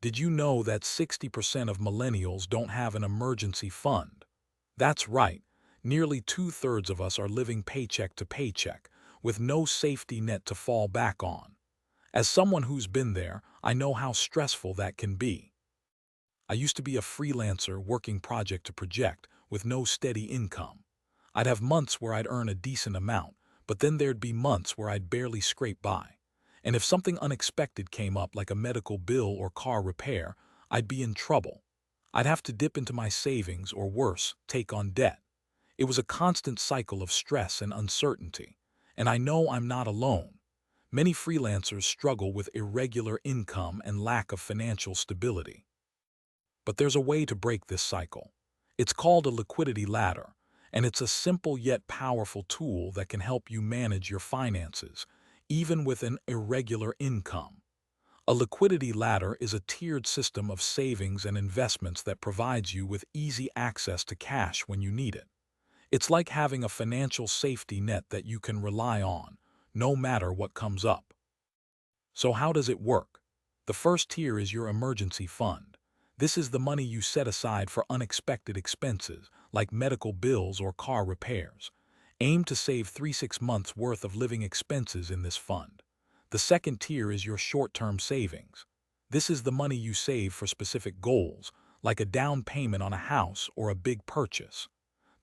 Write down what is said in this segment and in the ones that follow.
Did you know that 60% of millennials don't have an emergency fund? That's right. Nearly two-thirds of us are living paycheck to paycheck, with no safety net to fall back on. As someone who's been there, I know how stressful that can be. I used to be a freelancer working project to project, with no steady income. I'd have months where I'd earn a decent amount, but then there'd be months where I'd barely scrape by. And if something unexpected came up like a medical bill or car repair, I'd be in trouble. I'd have to dip into my savings or worse, take on debt. It was a constant cycle of stress and uncertainty. And I know I'm not alone. Many freelancers struggle with irregular income and lack of financial stability. But there's a way to break this cycle. It's called a liquidity ladder, and it's a simple yet powerful tool that can help you manage your finances, even with an irregular income. A liquidity ladder is a tiered system of savings and investments that provides you with easy access to cash when you need it. It's like having a financial safety net that you can rely on, no matter what comes up. So how does it work? The first tier is your emergency fund. This is the money you set aside for unexpected expenses, like medical bills or car repairs. Aim to save 3-6 months' worth of living expenses in this fund. The second tier is your short-term savings. This is the money you save for specific goals, like a down payment on a house or a big purchase.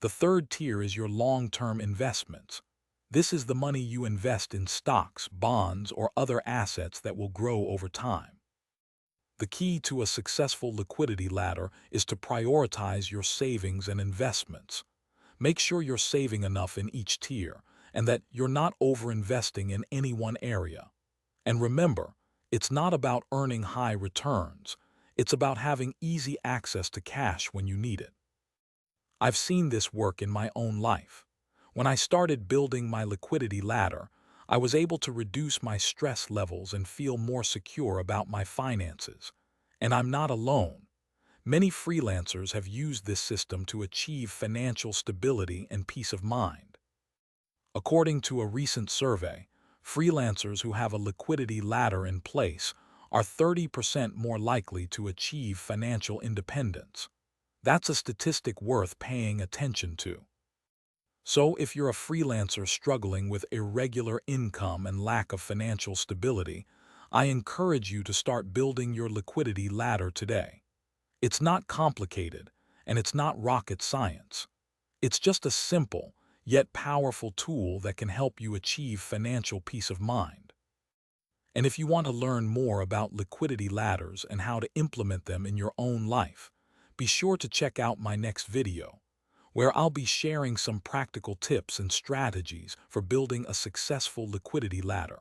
The third tier is your long-term investments. This is the money you invest in stocks, bonds, or other assets that will grow over time. The key to a successful liquidity ladder is to prioritize your savings and investments. Make sure you're saving enough in each tier and that you're not overinvesting in any one area. And remember, it's not about earning high returns. It's about having easy access to cash when you need it. I've seen this work in my own life. When I started building my liquidity ladder, I was able to reduce my stress levels and feel more secure about my finances. And I'm not alone. Many freelancers have used this system to achieve financial stability and peace of mind. According to a recent survey, freelancers who have a liquidity ladder in place are 30% more likely to achieve financial independence. That's a statistic worth paying attention to. So if you're a freelancer struggling with irregular income and lack of financial stability, I encourage you to start building your liquidity ladder today. It's not complicated, and it's not rocket science. It's just a simple, yet powerful tool that can help you achieve financial peace of mind. And if you want to learn more about liquidity ladders and how to implement them in your own life, be sure to check out my next video, where I'll be sharing some practical tips and strategies for building a successful liquidity ladder.